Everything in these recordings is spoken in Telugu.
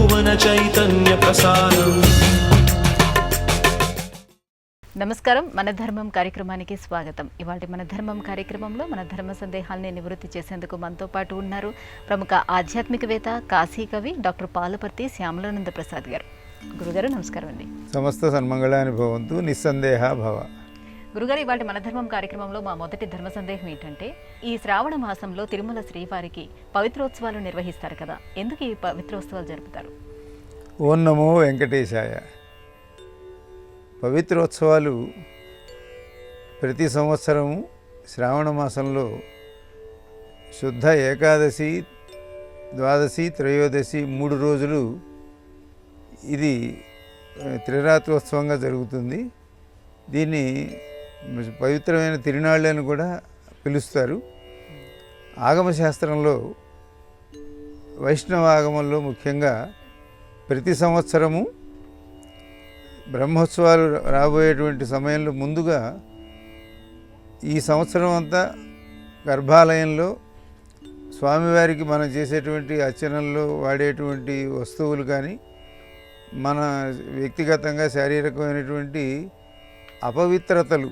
భువన చైతన్య ప్రసారం. నమస్కారం. మన ధర్మం కార్యక్రమానికి స్వాగతం. ఇవాళ మన ధర్మం కార్యక్రమంలో మన ధర్మ సందేహాల్ని నివృత్తి చేసేందుకు మనతో పాటు ఉన్నారు ప్రముఖ ఆధ్యాత్మికవేత్త, కాశీ కవి డాక్టర్ పాలపర్తి శ్యామలానంద ప్రసాద్ గారు. గురుగారు నమస్కారం అండి. సమస్త సన్మంగళాని భవంతు, నిస్సందేహ భవ. గురుగారు, ఇవాళ మన ధర్మం కార్యక్రమంలో మా మొదటి ధర్మ సందేహం ఏంటంటే, ఈ శ్రావణ మాసంలో తిరుమల శ్రీవారికి పవిత్రోత్సవాలు నిర్వహిస్తారు కదా, ఎందుకు ఈ పవిత్రోత్సవాలు జరుపుతారు? ఓం నమో వెంకటేశాయ. పవిత్రోత్సవాలు ప్రతి సంవత్సరము శ్రావణ మాసంలో శుద్ధ ఏకాదశి, ద్వాదశి, త్రయోదశి 3 రోజులు ఇది త్రిరాత్రోత్సవంగా జరుగుతుంది. దీన్ని పవిత్రమైన తిరునాళ్ళు అని కూడా పిలుస్తారు. ఆగమశాస్త్రంలో, వైష్ణవ ఆగమంలో ముఖ్యంగా ప్రతి సంవత్సరము బ్రహ్మోత్సవాలు రాబోయేటువంటి సమయంలో ముందుగా ఈ సంవత్సరం అంతా గర్భాలయంలో స్వామివారికి మనం చేసేటువంటి అర్చనల్లో వాడేటువంటి వస్తువులు కానీ, మన వ్యక్తిగతంగా శారీరకమైనటువంటి అపవిత్రతలు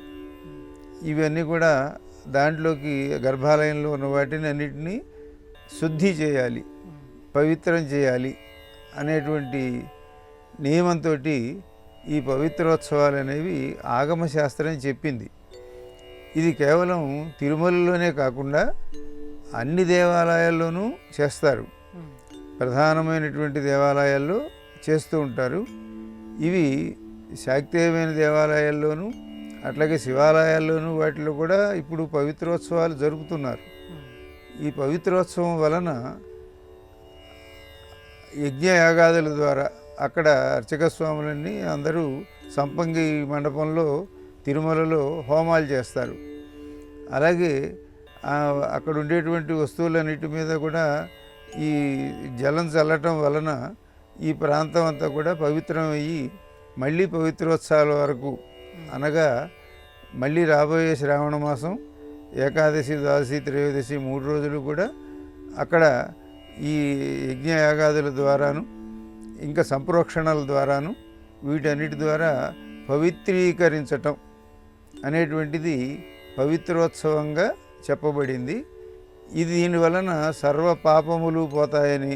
ఇవన్నీ కూడా దాంట్లోకి గర్భాలయంలో ఉన్న వాటిని అన్నిటినీ శుద్ధి చేయాలి, పవిత్రం చేయాలి అనేటువంటి నియమంతో ఈ పవిత్రోత్సవాలు అనేవి ఆగమశాస్త్రం చెప్పింది. ఇది కేవలం తిరుమలలోనే కాకుండా అన్ని దేవాలయాల్లోనూ చేస్తారు. ప్రధానమైనటువంటి దేవాలయాల్లో చేస్తూ ఉంటారు. ఇవి శాక్తేయమైన దేవాలయాల్లోనూ అట్లాగే శివాలయాల్లోనూ వాటిలో కూడా ఇప్పుడు పవిత్రోత్సవాలు జరుపుతున్నారు. ఈ పవిత్రోత్సవం వలన యజ్ఞయాగాదుల ద్వారా అక్కడ అర్చక స్వాములన్నీ అందరూ సంపంగి మండపంలో తిరుమలలో హోమాలు చేస్తారు. అలాగే అక్కడ ఉండేటువంటి వస్తువులన్నిటి మీద కూడా ఈ జలం చల్లటం వలన ఈ ప్రాంతం అంతా కూడా పవిత్రమయ్యి మళ్ళీ పవిత్రోత్సవాల వరకు, అనగా మళ్ళీ రాబోయే శ్రావణ మాసం ఏకాదశి, ద్వాదశి, త్రయోదశి 3 రోజులు కూడా అక్కడ ఈ యజ్ఞయాగాదుల ద్వారాను ఇంకా సంప్రోక్షణల ద్వారాను వీటన్నిటి ద్వారా పవిత్రీకరించటం అనేటువంటిది పవిత్రోత్సవంగా చెప్పబడింది. ఇది దీనివలన సర్వ పాపములు పోతాయని,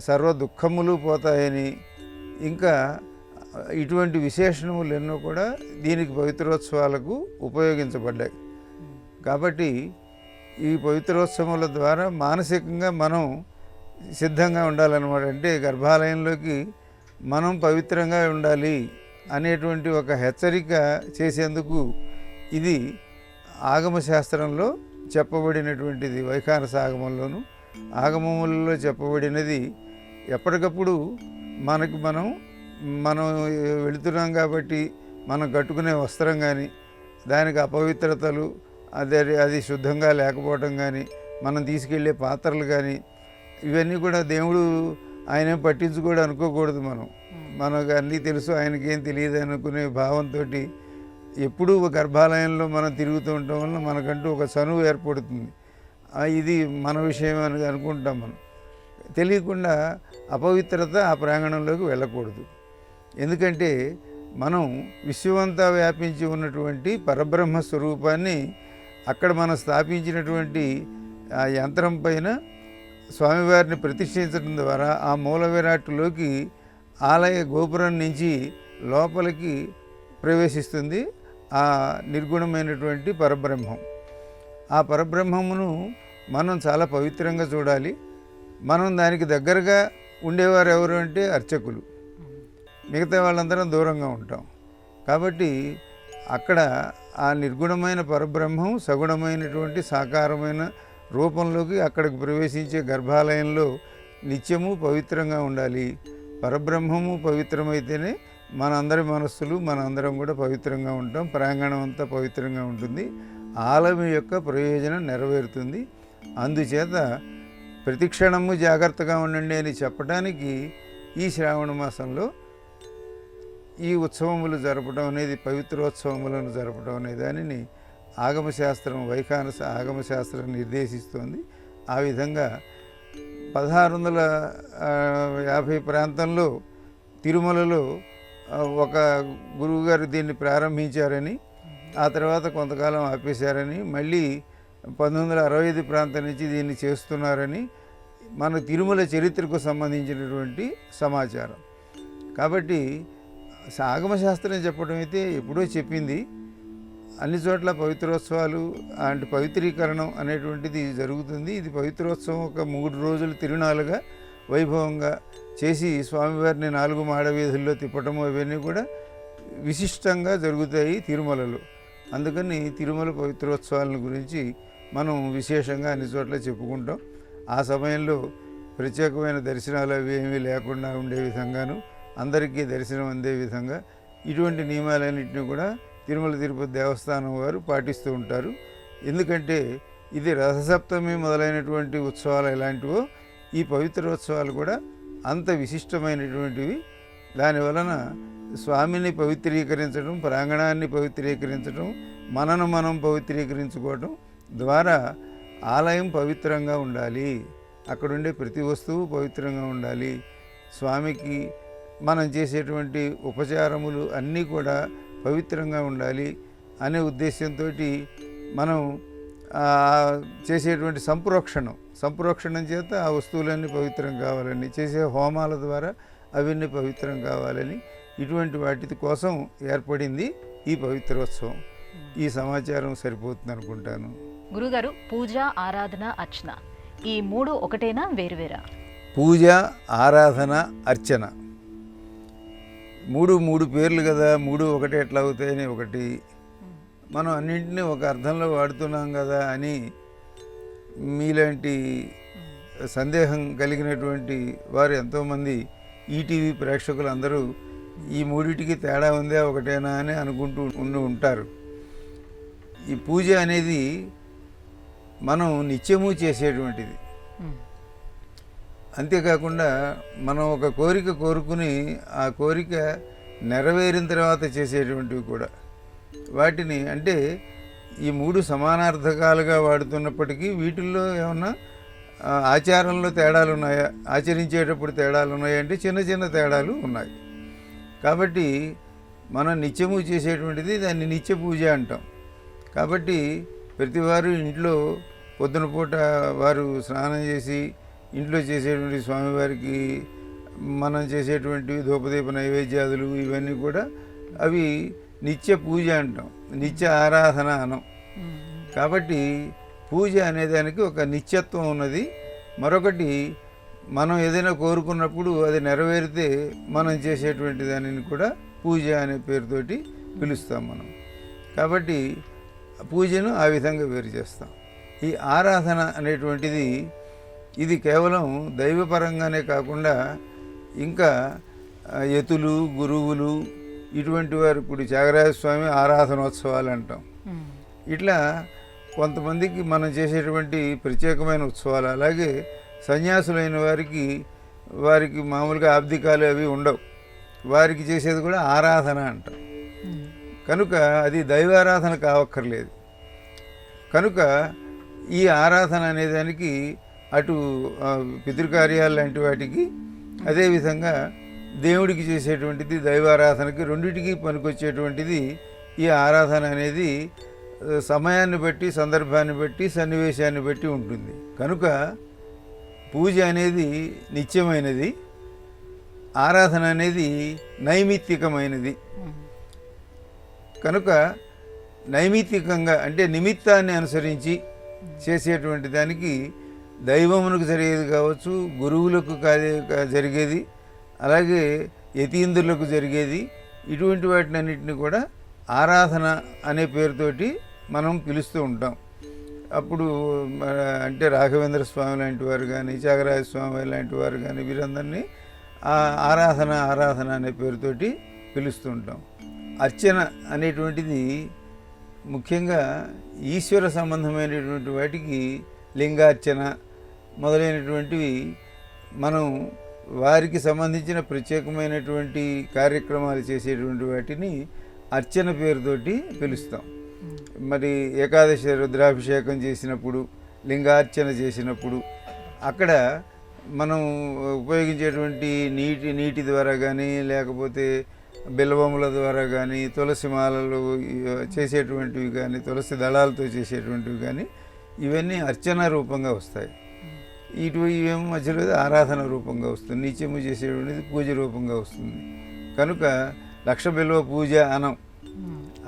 సర్వ దుఃఖములు పోతాయని, ఇంకా ఇటువంటి విశేషణములు ఎన్నో కూడా దీనికి పవిత్రోత్సవాలకు ఉపయోగించబడ్డాయి. కాబట్టి ఈ పవిత్రోత్సవాల ద్వారా మానసికంగా మనం సిద్ధంగా ఉండాలన్నమాట. అంటే గర్భాలయంలోకి మనం పవిత్రంగా ఉండాలి అనేటువంటి ఒక హెచ్చరిక చేసేందుకు ఇది ఆగమశాస్త్రంలో చెప్పబడినటువంటిది. వైఖానస ఆగమంలోను ఆగమములలో చెప్పబడినది. ఎప్పటికప్పుడు మనం వెళుతున్నాం కాబట్టి మనం కట్టుకునే వస్త్రం కానీ, దానికి అపవిత్రతలు, అది శుద్ధంగా లేకపోవటం కానీ, మనం తీసుకెళ్ళే పాత్రలు కానీ, ఇవన్నీ కూడా దేవుడు ఆయనేం పట్టించుకోడు అనుకోకూడదు. మనకు అన్నీ తెలుసు, ఆయనకేం తెలియదు అనుకునే భావంతో ఎప్పుడూ గర్భాలయంలో మనం తిరుగుతూ ఉండటం వల్ల మనకంటూ ఒక చనువు ఏర్పడుతుంది. ఇది మన విషయం అని అనుకుంటాం. మనం తెలియకుండా అపవిత్రత ఆ ప్రాంగణంలోకి వెళ్ళకూడదు. ఎందుకంటే మనం విశ్వమంతా వ్యాపించి ఉన్నటువంటి పరబ్రహ్మ స్వరూపాన్ని అక్కడ మనం స్థాపించినటువంటి ఆ యంత్రం పైన స్వామివారిని ప్రతిష్ఠించడం ద్వారా ఆ మూల విరాట్లోకి ఆలయ గోపురం నుంచి లోపలికి ప్రవేశిస్తుంది ఆ నిర్గుణమైనటువంటి పరబ్రహ్మం. ఆ పరబ్రహ్మమును మనం చాలా పవిత్రంగా చూడాలి. మనం దానికి దగ్గరగా ఉండేవారు ఎవరు అంటే అర్చకులు. మిగతా వాళ్ళందరం దూరంగా ఉంటాం. కాబట్టి అక్కడ ఆ నిర్గుణమైన పరబ్రహ్మం సగుణమైనటువంటి సాకారమైన రూపంలోకి అక్కడికి ప్రవేశించే గర్భాలయంలో నిత్యము పవిత్రంగా ఉండాలి. పరబ్రహ్మము పవిత్రమైతేనే మనందరి మనస్సులు మనందరం కూడా పవిత్రంగా ఉంటాం. ప్రాంగణం అంతా పవిత్రంగా ఉంటుంది. ఆలయం యొక్క ప్రయోజనం నెరవేరుతుంది. అందుచేత ప్రతిక్షణము జాగ్రత్తగా ఉండండి అని చెప్పడానికి ఈ శ్రావణ మాసంలో ఈ ఉత్సవములు జరపడం అనేది, పవిత్రోత్సవములను జరపడం అనే దానిని ఆగమశాస్త్రం, వైఖానస ఆగమశాస్త్రం నిర్దేశిస్తోంది. ఆ విధంగా 1650 ప్రాంతంలో తిరుమలలో ఒక గురువుగారు దీన్ని ప్రారంభించారని, ఆ తర్వాత కొంతకాలం ఆపేశారని, మళ్ళీ 1965 ప్రాంతం నుంచి దీన్ని చేస్తున్నారని మన తిరుమల చరిత్రకు సంబంధించినటువంటి సమాచారం. కాబట్టి ఆగమశాస్త్రం చెప్పడం అయితే ఎప్పుడో చెప్పింది. అన్ని చోట్ల పవిత్రోత్సవాలు అంటే పవిత్రీకరణం అనేటువంటిది జరుగుతుంది. ఇది పవిత్రోత్సవం ఒక 3 రోజులు తిరునాలుగా వైభవంగా చేసి స్వామివారిని 4 మాడవీధుల్లో తిప్పటము ఇవన్నీ కూడా విశిష్టంగా జరుగుతాయి తిరుమలలో. అందుకని తిరుమల పవిత్రోత్సవాలను గురించి మనం విశేషంగా అన్ని చోట్ల చెప్పుకుంటాం. ఆ సమయంలో ప్రత్యేకమైన దర్శనాలు అవి ఏమీ లేకుండా ఉండే విధంగాను, అందరికీ దర్శనం అందే విధంగా ఇటువంటి నియమాలన్నింటినీ కూడా తిరుమల తిరుపతి దేవస్థానం వారు పాటిస్తూ ఉంటారు. ఎందుకంటే ఇది రథసప్తమి మొదలైనటువంటి ఉత్సవాలు ఎలాంటివో ఈ పవిత్రోత్సవాలు కూడా అంత విశిష్టమైనటువంటివి. దానివలన స్వామిని పవిత్రీకరించడం, ప్రాంగణాన్ని పవిత్రీకరించడం, మనను మనం పవిత్రీకరించుకోవడం ద్వారా ఆలయం పవిత్రంగా ఉండాలి, అక్కడుండే ప్రతి వస్తువు పవిత్రంగా ఉండాలి, స్వామికి మనం చేసేటువంటి ఉపచారములు అన్నీ కూడా పవిత్రంగా ఉండాలి అనే ఉద్దేశంతో మనం చేసేటువంటి సంప్రోక్షణం చేత ఆ వస్తువులన్నీ పవిత్రం కావాలని, చేసే హోమాల ద్వారా అవన్నీ పవిత్రం కావాలని, ఇటువంటి వాటి కోసం ఏర్పడింది ఈ పవిత్రోత్సవం. ఈ సమాచారం సరిపోతుంది అనుకుంటాను. గురుగారు, పూజ, ఆరాధన, అర్చన ఈ 3 ఒకటేనా వేరువేరా? పూజ, ఆరాధన, అర్చన 3 పేర్లు కదా, 3 ఒకటే ఎట్లా అవుతాయని ఒకటి. మనం అన్నింటినీ ఒక అర్థంలో వాడుతున్నాం కదా అని మీలాంటి సందేహం కలిగినటువంటి వారు ఎంతోమంది ఈటీవీ ప్రేక్షకులు అందరూ ఈ 3టికి తేడా ఉందా ఒకటేనా అని అనుకుంటూ ఉంటారు. ఈ పూజ అనేది మనం నిత్యము చేసేటువంటిది. అంతేకాకుండా మనం ఒక కోరిక కోరుకుని ఆ కోరిక నెరవేరిన తర్వాత చేసేటువంటివి కూడా. వాటిని అంటే ఈ 3 సమానార్థకాలుగా వాడుతున్నప్పటికీ వీటిల్లో ఏమన్నా ఆచారంలో తేడాలు ఉన్నాయా, ఆచరించేటప్పుడు తేడాలు ఉన్నాయా అంటే చిన్న చిన్న తేడాలు ఉన్నాయి. కాబట్టి మనం నిత్యము చేసేటువంటిది దాన్ని నిత్య పూజ అంటాం. కాబట్టి ప్రతివారు ఇంట్లో పొద్దున పూట వారు స్నానం చేసి ఇంట్లో చేసేటువంటి స్వామివారికి మనం చేసేటువంటి ధూపదీప నైవేద్యాదులు ఇవన్నీ కూడా అవి నిత్య పూజ అంటాం, నిత్య ఆరాధన అనం. కాబట్టి పూజ అనేదానికి ఒక నిత్యత్వం ఉన్నది. మరొకటి మనం ఏదైనా కోరుకున్నప్పుడు అది నెరవేరితే మనం చేసేటువంటి దానిని కూడా పూజ అనే పేరుతోటి పిలుస్తాం మనం. కాబట్టి పూజను ఆ విధంగా వేరు చేస్తాం. ఈ ఆరాధన అనేటువంటిది ఇది కేవలం దైవపరంగానే కాకుండా ఇంకా యతులు, గురువులు ఇటువంటి వారు, ఇప్పుడు త్యాగరాజస్వామి ఆరాధనోత్సవాలు అంటాం. ఇట్లా కొంతమందికి మనం చేసేటువంటి ప్రత్యేకమైన ఉత్సవాలు. అలాగే సన్యాసులైన వారికి మామూలుగా ఆబ్దికాలు అవి ఉండవు, వారికి చేసేది కూడా ఆరాధన అంటాం. కనుక అది దైవారాధన కావక్కర్లేదు. కనుక ఈ ఆరాధన అనేదానికి అటు పితృకార్యాలు లాంటి వాటికి, అదేవిధంగా దేవుడికి చేసేటువంటిది దైవారాధనకి, రెండింటికి పనికొచ్చేటువంటిది ఈ ఆరాధన అనేది సమయాన్ని బట్టి, సందర్భాన్ని బట్టి, సన్నివేశాన్ని బట్టి ఉంటుంది. కనుక పూజ అనేది నిత్యమైనది, ఆరాధన అనేది నైమిత్తికమైనది. కనుక నైమిత్తికంగా అంటే నిమిత్తాన్ని అనుసరించి చేసేటువంటి దానికి దైవమునకు జరిగేది కావచ్చు, గురువులకు జరిగేది, అలాగే యతీంద్రులకు జరిగేది, ఇటువంటి వాటిని అన్నింటినీ కూడా ఆరాధన అనే పేరుతోటి మనం పిలుస్తూ ఉంటాం. అప్పుడు అంటే రాఘవేంద్ర స్వామి లాంటి వారు కానీ, త్యాగరాజ స్వామి లాంటి వారు కానీ వీరందరినీ ఆరాధన అనే పేరుతోటి పిలుస్తూ ఉంటాం. అర్చన అనేటువంటిది ముఖ్యంగా ఈశ్వర సంబంధమైనటువంటి వాటికి లింగార్చన మొదలైనటువంటివి మనం వారికి సంబంధించిన ప్రత్యేకమైనటువంటి కార్యక్రమాలు చేసేటువంటి వాటిని అర్చన పేరుతోటి పిలుస్తాం. మరి ఏకాదశి రుద్రాభిషేకం చేసినప్పుడు, లింగార్చన చేసినప్పుడు అక్కడ మనం ఉపయోగించేటువంటి నీటి ద్వారా కానీ లేకపోతే బిల్వముల ద్వారా కానీ తులసి మాలలు చేసేటువంటివి కానీ తులసి దళాలతో చేసేటువంటివి కానీ ఇవన్నీ అర్చన రూపంగా వస్తాయి. ఇవేమో మధ్యలో ఆరాధన రూపంగా వస్తుంది. నిత్యము చేసేటువంటిది పూజ రూపంగా వస్తుంది. కనుక లక్ష బిల్వ పూజ అనం,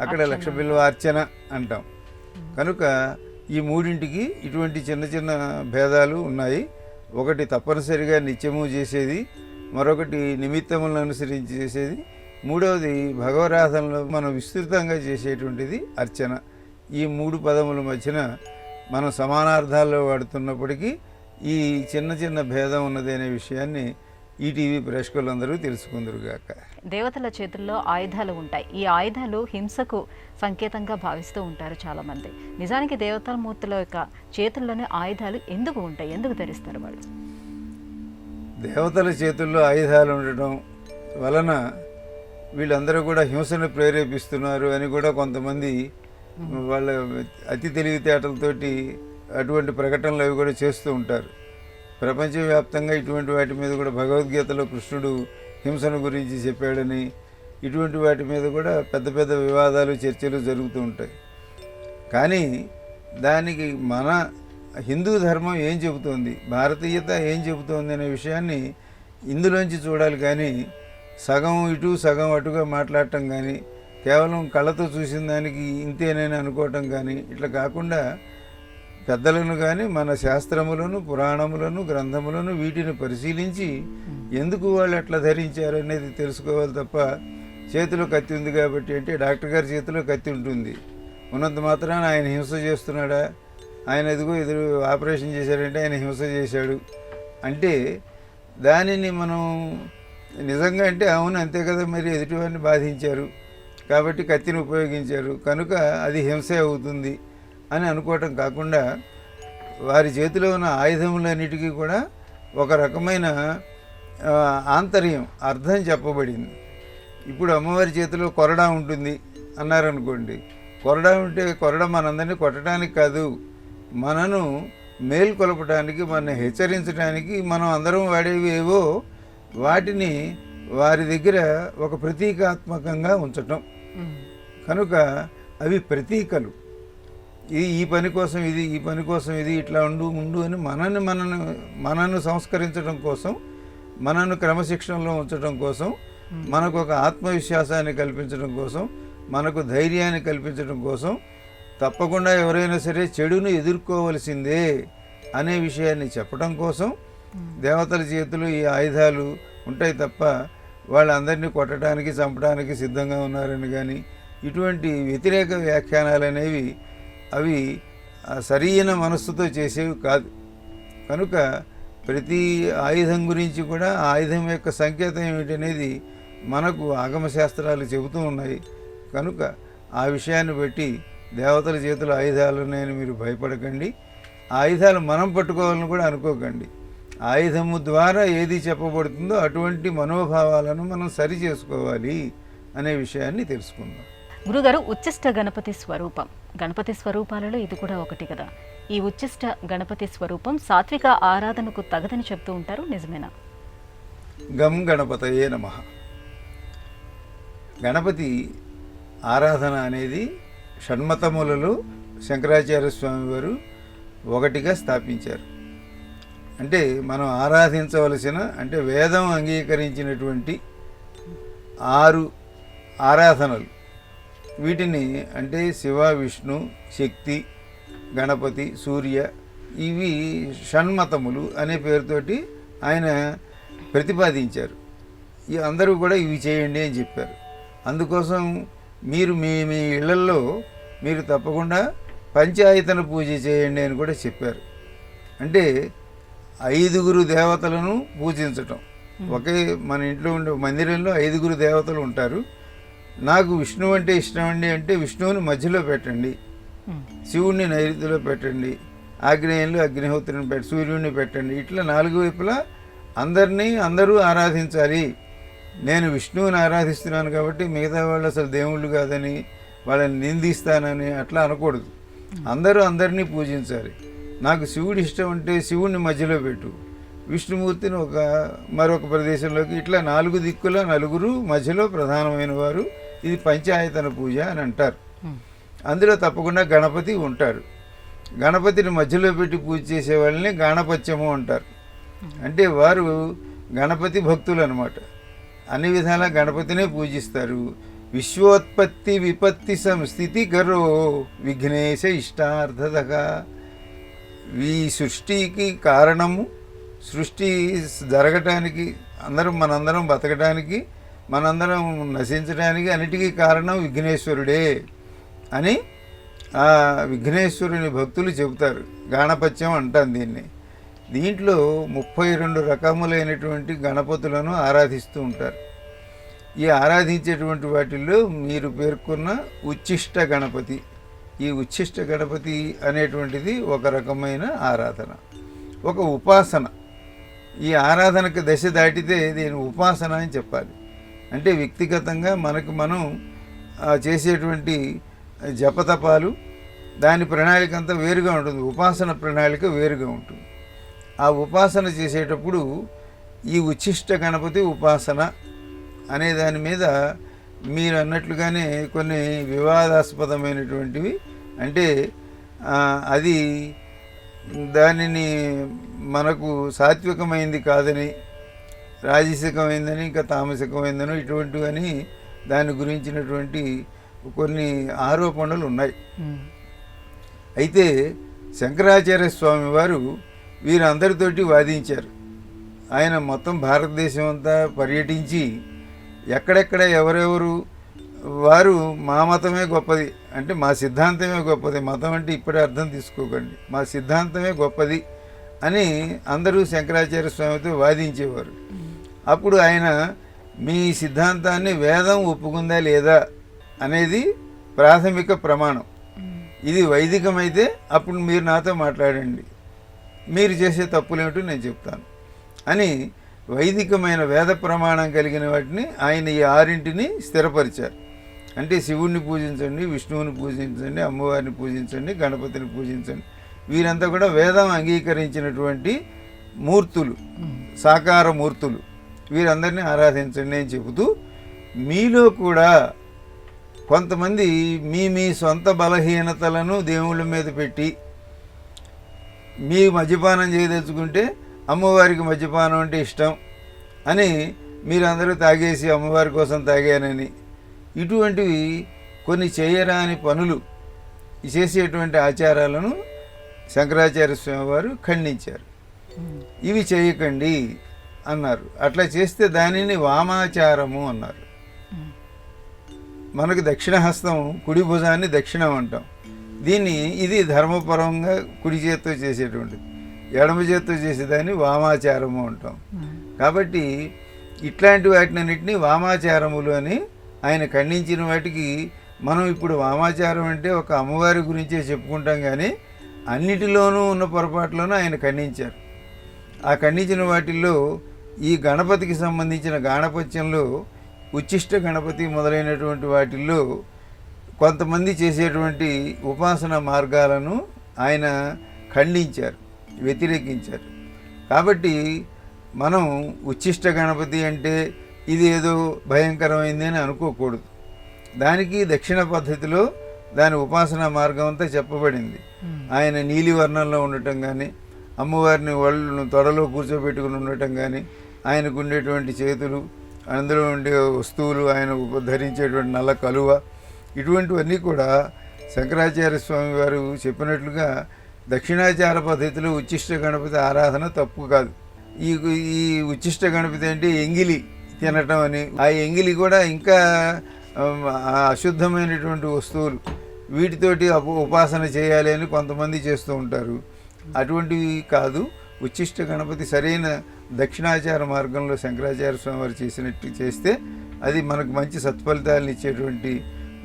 అక్కడ లక్ష బిల్వ అర్చన అంటాం. కనుక ఈ మూడింటికి ఇటువంటి చిన్న చిన్న భేదాలు ఉన్నాయి. ఒకటి తప్పనిసరిగా నిత్యము చేసేది, మరొకటి నిమిత్తములను అనుసరించి చేసేది, మూడవది భగవరాధనలో మనం విస్తృతంగా చేసేటువంటిది అర్చన. ఈ మూడు పదముల మధ్యన మనం సమానార్థాల్లో వాడుతున్నప్పటికీ ఈ చిన్న చిన్న భేదం ఉన్నది అనే విషయాన్ని ఈటీవీ ప్రేక్షకులందరూ తెలుసుకుందరుగాక. దేవతల చేతుల్లో ఆయుధాలు ఉంటాయి. ఈ ఆయుధాలు హింసకు సంకేతంగా భావిస్తూ ఉంటారు చాలామంది. నిజానికి దేవతల మూర్తుల యొక్క చేతుల్లోనే ఆయుధాలు ఎందుకు ఉంటాయి? ఎందుకు ధరిస్తారు వాళ్ళు? దేవతల చేతుల్లో ఆయుధాలు ఉండటం వలన వీళ్ళందరూ కూడా హింసను ప్రేరేపిస్తున్నారు అని కూడా కొంతమంది వాళ్ళ అతి తెలివితేటలతోటి అటువంటి ప్రకటనలు అవి కూడా చేస్తూ ఉంటారు. ప్రపంచవ్యాప్తంగా ఇటువంటి వాటి మీద కూడా భగవద్గీతలో కృష్ణుడు హింసను గురించి చెప్పాడని, ఇటువంటి వాటి మీద కూడా పెద్ద పెద్ద వివాదాలు చర్చలు జరుగుతూ ఉంటాయి. కానీ దానికి మన హిందూ ధర్మం ఏం చెబుతోంది, భారతీయత ఏం చెబుతోంది అనే విషయాన్ని ఇందులోంచి చూడాలి. కానీ సగం ఇటు సగం అటుగా మాట్లాడటం కానీ, కేవలం కళ్ళతో చూసిన దానికి ఇంతేనని అనుకోవటం కానీ ఇట్లా కాకుండా పెద్దలను కానీ మన శాస్త్రములను, పురాణములను, గ్రంథములను వీటిని పరిశీలించి ఎందుకు వాళ్ళు అట్లా ధరించారు అనేది తెలుసుకోవాలి తప్ప, చేతిలో కత్తి ఉంది కాబట్టి అంటే డాక్టర్ గారి చేతిలో కత్తి ఉంటుంది, ఉన్నంత మాత్రాన ఆయన హింస చేస్తున్నాడా, ఆయన ఎదురు ఆపరేషన్ చేశాడంటే ఆయన హింస చేశాడు అంటే దానిని మనం నిజంగా అంటే అవును అంతే కదా, మరి ఎదుటివారిని బాధించారు కాబట్టి కత్తిని ఉపయోగించారు కనుక అది హింసే అవుతుంది అని అనుకోవటం కాకుండా, వారి చేతిలో ఉన్న ఆయుధములన్నిటికీ కూడా ఒక రకమైన ఆంతర్యం, అర్థం చెప్పబడింది. ఇప్పుడు అమ్మవారి చేతిలో కొరడా ఉంటుంది అన్నారనుకోండి, కొరడా ఉంటే కొరడా మనందరినీ కొట్టడానికి కాదు, మనను మేల్కొలపడానికి, మనని హెచ్చరించడానికి మనం అందరం వాడేవి ఏవో వాటిని వారి దగ్గర ఒక ప్రతీకాత్మకంగా ఉంచటం. కనుక అవి ప్రతీకలు. ఈ పని కోసం ఇది, ఈ పని కోసం ఇది, ఇట్లా ఉండు అని మనను సంస్కరించడం కోసం, మనను క్రమశిక్షణలో ఉంచడం కోసం, మనకు ఒక ఆత్మవిశ్వాసాన్ని కల్పించడం కోసం, మనకు ధైర్యాన్ని కల్పించడం కోసం, తప్పకుండా ఎవరైనా సరే చెడును ఎదుర్కోవలసిందే అనే విషయాన్ని చెప్పడం కోసం దేవతల చేతులు ఈ ఆయుధాలు ఉంటాయి తప్ప వాళ్ళందరినీ కొట్టడానికి, చంపడానికి సిద్ధంగా ఉన్నారని కానీ ఇటువంటి వ్యతిరేక వ్యాఖ్యానాలు అనేవి అవి సరైన మనస్సుతో చేసేవి కాదు. కనుక ప్రతి ఆయుధం గురించి కూడా ఆ ఆయుధం యొక్క సంకేతం ఏమిటనేది మనకు ఆగమశాస్త్రాలు చెబుతూ ఉన్నాయి. కనుక ఆ విషయాన్ని బట్టి దేవతల చేతుల ఆయుధాలు ఉన్నాయని మీరు భయపడకండి. ఆయుధాలు మనం పట్టుకోవాలని కూడా అనుకోకండి. ఆయుధము ద్వారా ఏది చెప్పబడుతుందో అటువంటి మనోభావాలను మనం సరి చేసుకోవాలి అనే విషయాన్ని తెలుసుకుందాం. గురుగారు, ఉచ్చిష్ట గణపతి స్వరూపం, గణపతి స్వరూపాలలో ఇది కూడా ఒకటి కదా. ఈ ఉచ్చిష్ట గణపతి స్వరూపం సాత్విక ఆరాధనకు తగదని చెప్తూ ఉంటారు, నిజమేనా? గం గణపతయే నమః. గణపతి ఆరాధన అనేది షణ్మతములలో శంకరాచార్య స్వామి వారు ఒకటిగా స్థాపించారు. అంటే మనం ఆరాధించవలసిన, అంటే వేదం అంగీకరించినటువంటి 6 ఆరాధనలు, వీటిని అంటే శివ, విష్ణు, శక్తి, గణపతి, సూర్య, ఇవి షణ్మతములు అనే పేరుతోటి ఆయన ప్రతిపాదించారు. అందరూ కూడా ఇవి చేయండి అని చెప్పారు. అందుకోసం మీరు మీ మీ ఇళ్లల్లో మీరు తప్పకుండా పంచాయతన పూజ చేయండి అని కూడా చెప్పారు. అంటే 5 దేవతలను పూజించటం. ఒకే మన ఇంట్లో ఉండే మందిరంలో 5 దేవతలు ఉంటారు. నాకు విష్ణువు అంటే ఇష్టం అండి అంటే విష్ణువుని మధ్యలో పెట్టండి, శివుణ్ణి నైరుతిలో పెట్టండి, ఆగ్నేయంలో అగ్నిహోత్రుని పెట్టి సూర్యుడిని పెట్టండి. ఇట్లా 4 వైపులా అందరూ ఆరాధించాలి. నేను విష్ణువుని ఆరాధిస్తున్నాను కాబట్టి మిగతా వాళ్ళు అసలు దేవుళ్ళు కాదని వాళ్ళని నిందిస్తానని అట్లా అనకూడదు. అందరినీ పూజించాలి. నాకు శివుడు ఇష్టం అంటే శివుణ్ణి మధ్యలో పెట్టు, విష్ణుమూర్తిని మరొక ప్రదేశంలోకి, ఇట్లా 4 దిక్కుల నలుగురు, మధ్యలో ప్రధానమైన వారు. ఇది పంచాయతన పూజ అని అంటారు. అందులో తప్పకుండా గణపతి ఉంటారు. గణపతిని మధ్యలో పెట్టి పూజ చేసే వాళ్ళని గణపత్యము అంటారు. అంటే వారు గణపతి భక్తులు అన్నమాట. అన్ని విధాలా గణపతినే పూజిస్తారు. విశ్వోత్పత్తి విపత్తి సంస్థితి కరో విఘ్నేశ ఇష్టార్థదక. ఈ సృష్టికి కారణము, సృష్టి జరగటానికి, మనందరం బతకడానికి, మనందరం నశించడానికి అన్నిటికీ కారణం విఘ్నేశ్వరుడే అని ఆ విఘ్నేశ్వరుని భక్తులు చెబుతారు. గాణపత్యం అంటాం దీన్ని. దీంట్లో 32 రకములైనటువంటి గణపతులను ఆరాధిస్తూ ఉంటారు. ఈ ఆరాధించేటువంటి వాటిల్లో మీరు పేర్కొన్న ఉచ్ఛిష్ట గణపతి, ఈ ఉచ్ఛిష్ట గణపతి అనేటువంటిది ఒక రకమైన ఆరాధన, ఒక ఉపాసన. ఈ ఆరాధనకు దశ దాటితే దీని ఉపాసన అని చెప్పాలి. అంటే వ్యక్తిగతంగా మనకు మనం చేసేటువంటి జపతపాలు, దాని ప్రణాళిక అంతా వేరుగా ఉంటుంది. ఉపాసన ప్రణాళిక వేరుగా ఉంటుంది. ఆ ఉపాసన చేసేటప్పుడు ఈ ఉచ్ఛిష్ట గణపతి ఉపాసన అనే దాని మీద మీరు అన్నట్లుగానే కొన్ని వివాదాస్పదమైనటువంటివి, అంటే అది దానిని మనకు సాత్వికమైంది కాదని, రాజసికమైందని, ఇంకా తామసికమైందని, ఇటువంటివని దాని గురించినటువంటి కొన్ని ఆరోపణలు ఉన్నాయి. అయితే శంకరాచార్య స్వామి వారు వీరందరితోటి వాదించారు. ఆయన మొత్తం భారతదేశం అంతా పర్యటించి ఎక్కడెక్కడ ఎవరెవరు వారు మా మతమే గొప్పది, అంటే మా సిద్ధాంతమే గొప్పది, మతం అంటే ఇప్పుడే అర్థం తీసుకోకండి, మా సిద్ధాంతమే గొప్పది అని అందరూ శంకరాచార్య స్వామితో వాదించేవారు. అప్పుడు ఆయన మీ సిద్ధాంతాన్ని వేదం ఒప్పుకుందా లేదా అనేది ప్రాథమిక ప్రమాణం. ఇది వైదికమైతే అప్పుడు మీరు నాతో మాట్లాడండి, మీరు చేసే తప్పులేమిటో నేను చెప్తాను అని వైదికమైన వేద ప్రమాణం కలిగిన వాటిని ఆయన ఈ 6 స్థిరపరిచారు. అంటే శివుణ్ణి పూజించండి, విష్ణువుని పూజించండి, అమ్మవారిని పూజించండి, గణపతిని పూజించండి. వీరంతా కూడా వేదం అంగీకరించినటువంటి మూర్తులు, సాకార మూర్తులు. వీరందరినీ ఆరాధించండి అని చెబుతూ, మీలో కూడా కొంతమంది మీ సొంత బలహీనతలను దేవుళ్ళ మీద పెట్టి, మీ మద్యపానం చేయదలుచుకుంటే అమ్మవారికి మద్యపానం అంటే ఇష్టం అని మీరందరూ తాగేసి అమ్మవారి కోసం తాగానని, ఇటువంటివి కొన్ని చేయరాని పనులు చేసేటువంటి ఆచారాలను శంకరాచార్య స్వామి వారు ఖండించారు. ఇవి చేయకండి అన్నారు. అట్లా చేస్తే దానిని వామాచారము అన్నారు. మనకు దక్షిణహస్తం, కుడి భుజాన్ని దక్షిణం అంటాం. ఇది ధర్మపరంగా కుడి చేత్తో చేసేటువంటిది, ఎడమ చేత్తో చేసేదాన్ని వామాచారము అంటాం. కాబట్టి ఇట్లాంటి వాటినన్నింటినీ వామాచారములు అని ఆయన ఖండించిన వాటికి మనం ఇప్పుడు వామాచారం అంటే ఒక అమ్మవారి గురించే చెప్పుకుంటాం, కానీ అన్నిటిలోనూ ఉన్న పొరపాట్లను ఆయన ఖండించారు. ఆ ఖండించిన వాటిల్లో ఈ గణపతికి సంబంధించిన గాణపత్యంలో ఉచ్ఛిష్ట గణపతి మొదలైనటువంటి వాటిల్లో కొంతమంది చేసేటువంటి ఉపాసన మార్గాలను ఆయన ఖండించారు, వ్యతిరేకించారు. కాబట్టి మనం ఉచ్ఛిష్ట గణపతి అంటే ఇది ఏదో భయంకరమైంది అని అనుకోకూడదు. దానికి దక్షిణ పద్ధతిలో దాని ఉపాసనా మార్గం అంతా చెప్పబడింది. ఆయన నీలివర్ణంలో ఉండటం కానీ, అమ్మవారిని వాళ్ళు తొడలో కూర్చోబెట్టుకుని ఉండటం కానీ, ఆయనకు ఉండేటువంటి చేతులు, అందులో ఉండే వస్తువులు, ఆయన ధరించేటువంటి నల్ల కలువ, ఇటువంటివన్నీ కూడా శంకరాచార్య స్వామి వారు చెప్పినట్లుగా దక్షిణాచార పద్ధతిలో ఉచ్ఛిష్ట గణపతి ఆరాధన తప్పు కాదు. ఈ ఉచ్ఛిష్ట గణపతి అంటే ఎంగిలి తినటం అని, ఆ ఎంగిలి కూడా ఇంకా అశుద్ధమైనటువంటి వస్తువులు, వీటితోటి ఉపాసన చేయాలి అని కొంతమంది చేస్తూ ఉంటారు. అటువంటివి కాదు. ఉచ్ఛిష్ట గణపతి సరైన దక్షిణాచార మార్గంలో శంకరాచార్య స్వామి వారు చేసినట్టు చేస్తే అది మనకు మంచి సత్ఫలితాలను ఇచ్చేటువంటి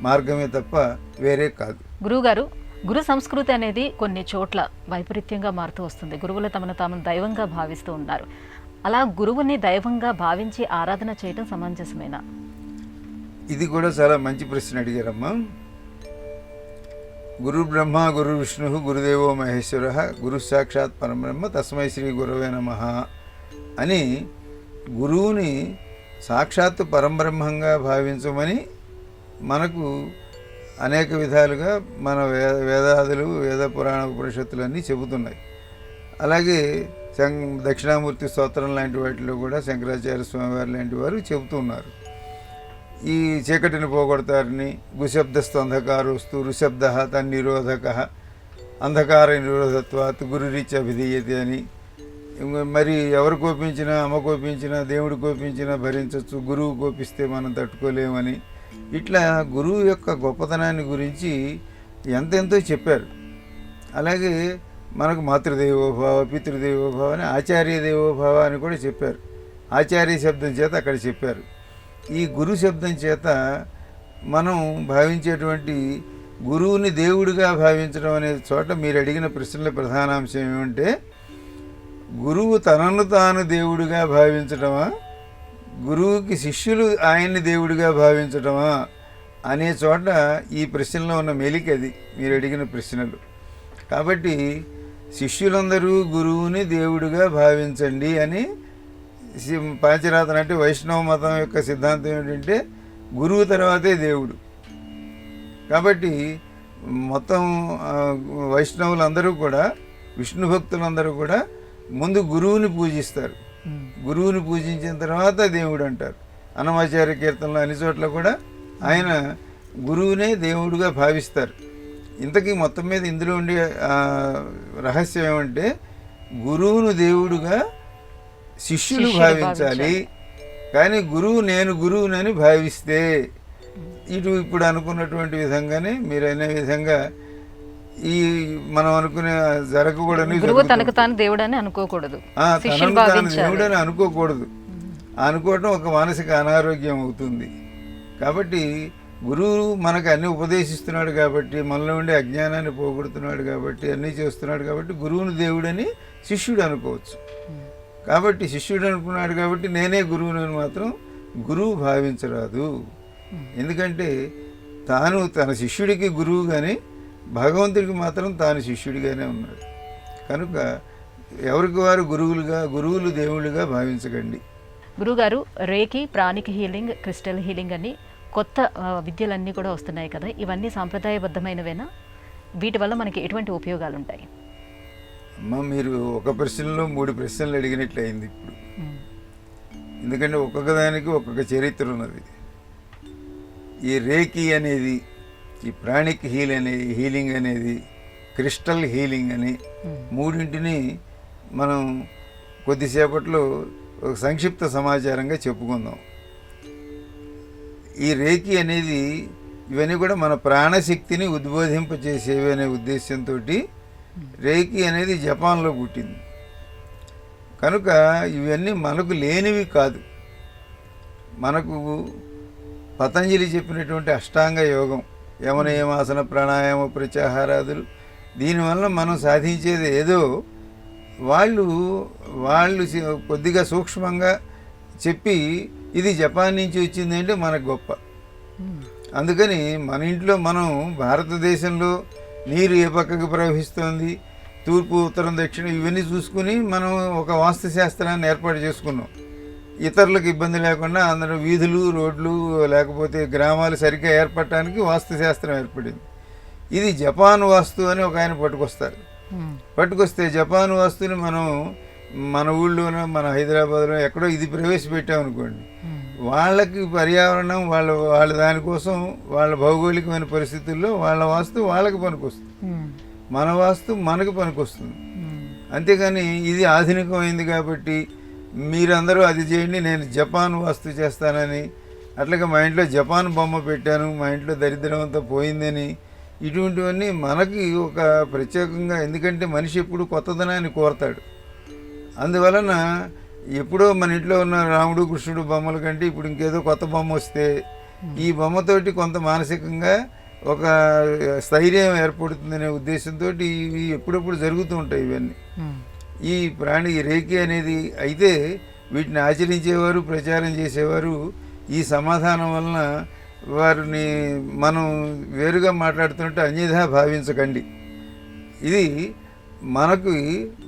మార్గమే తప్ప వేరే కాదు. గురువుగారు, గురు సంస్కృతి అనేది కొన్ని చోట్ల వైపరీత్యంగా మారుతూ వస్తుంది. గురువులు తమను తాము దైవంగా భావిస్తూ ఉన్నారు. అలా గురువుని దైవంగా భావించి ఆరాధన చేయడం సమంజసమేనా? ఇది కూడా చాలా మంచి ప్రశ్న అడిగారమ్మా. గురు బ్రహ్మ గురు విష్ణు గురుదేవో మహేశ్వర గురు సాక్షాత్ పరబ్రహ్మ తస్మై శ్రీ గురవే నమః అని గురువుని సాక్షాత్తు పరబ్రహ్మంగా భావించమని మనకు అనేక విధాలుగా మన వేదాదులు వేద పురాణ ఉపనిషత్తులు అన్నీ చెబుతున్నాయి. అలాగే దక్షిణామూర్తి స్తోత్రం లాంటి వాటిలో కూడా శంకరాచార్య స్వామివారు లాంటి వారు చెబుతున్నారు. ఈ చీకటిని పోగొడతారని గుశబ్దస్తు అంధకారోస్తు రుశబ్ద తన్నిరోధక అంధకార నిరోధత్వాత్ గురురీత్య అభిధీయతే అని, మరి ఎవరు కోపించినా అమ్మ కోపించినా దేవుడు కోపించినా భరించవచ్చు, గురువు కోపిస్తే మనం తట్టుకోలేమని, ఇట్లా గురువు యొక్క గొప్పతనాన్ని గురించి ఎంతెంతో చెప్పారు. అలాగే మనకు మాతృదేవోభావ పితృదేవోభావ అని ఆచార్య దేవోభావ అని కూడా చెప్పారు. ఆచార్య శబ్దం చేత అక్కడ చెప్పారు. ఈ గురు శబ్దం చేత మనం భావించేటువంటి గురువుని దేవుడిగా భావించడం అనే చోట మీరు అడిగిన ప్రశ్నల ప్రధానాంశం ఏమంటే, గురువు తనను తాను దేవుడిగా భావించడమా, గురువుకి శిష్యులు ఆయన్ని దేవుడిగా భావించడమా అనే చోట ఈ ప్రశ్నలో ఉన్న మెలిక అది మీరు అడిగిన ప్రశ్నలు. కాబట్టి శిష్యులందరూ గురువుని దేవుడిగా భావించండి అని పాంచరాత్ర అంటే వైష్ణవ మతం యొక్క సిద్ధాంతం ఏంటంటే గురువు తర్వాతే దేవుడు. కాబట్టి మొత్తం వైష్ణవులందరూ కూడా, విష్ణు భక్తులందరూ కూడా ముందు గురువుని పూజిస్తారు. గురువుని పూజించిన తర్వాత దేవుడు అంటారు. అన్నమాచార్య కీర్తనలో అన్ని చోట్ల కూడా ఆయన గురువునే దేవుడుగా భావిస్తారు. ఇంతకీ మొత్తం మీద ఇందులో ఉండే రహస్యం ఏమంటే, గురువును దేవుడుగా శిష్యులు భావించాలి. కానీ గురువు నేను గురువునని భావిస్తే ఇప్పుడు అనుకున్నటువంటి విధంగానే మీరు అనే విధంగా ఈ మనం అనుకునే జరగకూడని, తనకు తాను దేవుడని అనుకోకూడదు, తనను తాను దేవుడని అనుకోకూడదు. అనుకోవటం ఒక మానసిక అనారోగ్యం అవుతుంది. కాబట్టి గురువు మనకు అన్నీ ఉపదేశిస్తున్నాడు కాబట్టి, మనలో ఉండే అజ్ఞానాన్ని పోగొడుతున్నాడు కాబట్టి, అన్నీ చేస్తున్నాడు కాబట్టి గురువుని దేవుడని శిష్యుడు అనుకోవచ్చు. కాబట్టి శిష్యుడు అనుకున్నాడు కాబట్టి నేనే గురువుని మాత్రం గురువు భావించరాదు. ఎందుకంటే తాను తన శిష్యుడికి గురువు కానీ భగవంతుడికి మాత్రం తాను శిష్యుడిగానే ఉన్నాడు. కనుక ఎవరికి వారు గురువులు దేవుళ్ళుగా భావించకండి. గురువుగారు, రేకి, ప్రాణిక్ హీలింగ్, క్రిస్టల్ హీలింగ్ అని కొత్త విద్యలన్నీ కూడా వస్తున్నాయి కదా, ఇవన్నీ సాంప్రదాయబద్ధమైనవేనా? వీటి వల్ల మనకి ఎటువంటి ఉపయోగాలు ఉంటాయి? అమ్మ, మీరు ఒక ప్రశ్నలో 3 ప్రశ్నలు అడిగినట్లయింది ఇప్పుడు. ఎందుకంటే ఒక్కొక్క దానికి ఒక్కొక్క చరిత్ర ఉన్నది. ఈ రేకి అనేది, ఈ ప్రాణిక్ హీలింగ్ అనేది, క్రిస్టల్ హీలింగ్ అని మూడింటిని మనం కొద్దిసేపట్లో ఒక సంక్షిప్త సమాచారంగా చెప్పుకుందాం. ఈ రేకి అనేది ఇవన్నీ కూడా మన ప్రాణశక్తిని ఉద్బోధింపచేసేవి అనే ఉద్దేశంతో రేకి అనేది జపాన్లో పుట్టింది. కనుక ఇవన్నీ మనకు లేనివి కాదు. మనకు పతంజలి చెప్పినటువంటి అష్టాంగ యోగం, యమనియమాసన ప్రాణాయామ ప్రత్యాహారాదులు, దీనివల్ల మనం సాధించేది ఏదో వాళ్ళు కొద్దిగా సూక్ష్మంగా చెప్పి ఇది జపాన్ నుంచి వచ్చింది అంటే మనకు గొప్ప. అందుకని మన ఇంట్లో మనం భారతదేశంలో నీరు ఏ పక్కకి ప్రవహిస్తోంది, తూర్పు ఉత్తరం దక్షిణం ఇవన్నీ చూసుకుని మనం ఒక వాస్తుశాస్త్రాన్ని ఏర్పాటు చేసుకున్నాం. ఇతరులకు ఇబ్బంది లేకుండా అందరూ వీధులు రోడ్లు లేకపోతే గ్రామాలు సరిగ్గా ఏర్పడటానికి వాస్తుశాస్త్రం ఏర్పడింది. ఇది జపాన్ వాస్తు అని ఒక ఆయన పట్టుకొస్తే జపాన్ వాస్తుని మనం మన ఊళ్ళోనో మన హైదరాబాద్లో ఎక్కడో ఇది ప్రవేశపెట్టామనుకోండి, వాళ్ళకి పర్యావరణం వాళ్ళ దానికోసం వాళ్ళ భౌగోళికమైన పరిస్థితుల్లో వాళ్ళ వాస్తు వాళ్ళకి పనికొస్తుంది, మన వాస్తు మనకు పనికొస్తుంది. అంతేగాని ఇది ఆధునికమైంది కాబట్టి మీరందరూ అది చేయండి నేను జపాన్ వాస్తు చేస్తానని, అట్లాగే మా ఇంట్లో జపాన్ బొమ్మ పెట్టాను మా ఇంట్లో దరిద్రం అంతా పోయిందని, ఇటువంటివన్నీ మనకి ఒక ప్రత్యేకంగా, ఎందుకంటే మనిషి ఎప్పుడు కొత్తదనాన్ని కోరతాడు. అందువలన ఎప్పుడో మన ఇంట్లో ఉన్న రాముడు కృష్ణుడు బొమ్మల కంటే ఇప్పుడు ఇంకేదో కొత్త బొమ్మ వస్తే ఈ బొమ్మతోటి కొంత మానసికంగా ఒక స్థైర్యం ఏర్పడుతుందనే ఉద్దేశంతో ఇవి ఎప్పుడప్పుడు జరుగుతూ ఉంటాయి ఇవన్నీ. ఈ రేకి అనేది అయితే వీటిని ఆచరించేవారు ప్రచారం చేసేవారు ఈ సమాధానం వలన వారిని మనం వేరుగా మాట్లాడుతుంటే అన్యథా భావించకండి. ఇది మనకు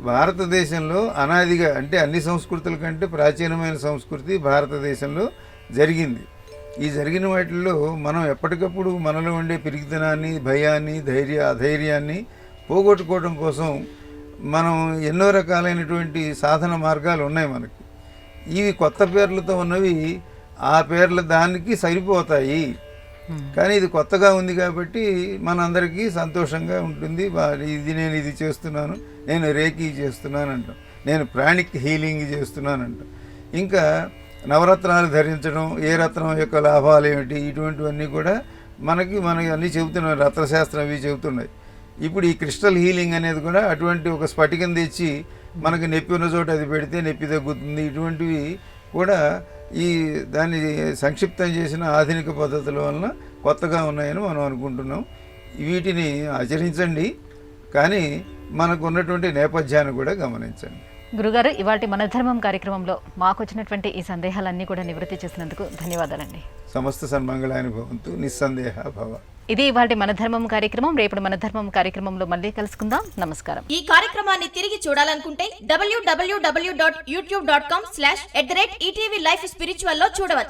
భారతదేశంలో అనాదిగా అంటే అన్ని సంస్కృతుల కంటే ప్రాచీనమైన సంస్కృతి భారతదేశంలో జరిగింది. ఈ జరిగిన వాటిల్లో మనం ఎప్పటికప్పుడు మనలో ఉండే పిరికితనాన్ని, భయాన్ని, అధైర్యాన్ని పోగొట్టుకోవడం కోసం మనం ఎన్నో రకాలైనటువంటి సాధన మార్గాలు ఉన్నాయి మనకి. ఇవి కొత్త పేర్లతో ఉన్నవి ఆ పేర్ల దానికి సరిపోతాయి. కానీ ఇది కొత్తగా ఉంది కాబట్టి మనందరికీ సంతోషంగా ఉంటుంది. నేను ఇది చేస్తున్నాను, నేను రేకీ చేస్తున్నాను అంటాం, నేను ప్రాణిక్ హీలింగ్ చేస్తున్నాను అంటాం. ఇంకా నవరత్నాలు ధరించడం, ఏ రత్నం యొక్క లాభాలు ఏమిటి, ఇటువంటివన్నీ కూడా మనకి అన్నీ చెబుతున్నాయి. రత్నశాస్త్రం అవి చెబుతున్నాయి. ఇప్పుడు ఈ క్రిస్టల్ హీలింగ్ అనేది కూడా అటువంటి ఒక స్ఫటికం తెచ్చి మనకి నొప్పి ఉన్న చోట అది పెడితే నొప్పి తగ్గుతుంది. ఇటువంటివి కూడా ఈ దాన్ని సంక్షిప్తం చేసిన ఆధునిక పద్ధతుల వలన కొత్తగా ఉన్నాయని మనం అనుకుంటున్నాం. వీటిని ఆచరించండి, కానీ మనకు ఉన్నటువంటి నేపథ్యాన్ని కూడా గమనించండి. గురుగారు, ఇవాళ మన ధర్మం కార్యక్రమంలో మాకు వచ్చినటువంటి ఈ సందేహాలన్నీ కూడా నివృత్తి చేసినందుకు ధన్యవాదాలండి. సమస్త సన్మంగళాని భవంతు, నిస్సందేహ భవ. ఇది ఇవాళ మన ధర్మం కార్యక్రమం. రేపు మన ధర్మం కార్యక్రమంలో మళ్ళీ కలుసుకుందాం. నమస్కారం. ఈ కార్యక్రమాన్ని తిరిగి చూడాలనుకుంటే www.youtube.com/ETV Life Spiritual లో చూడవచ్చు.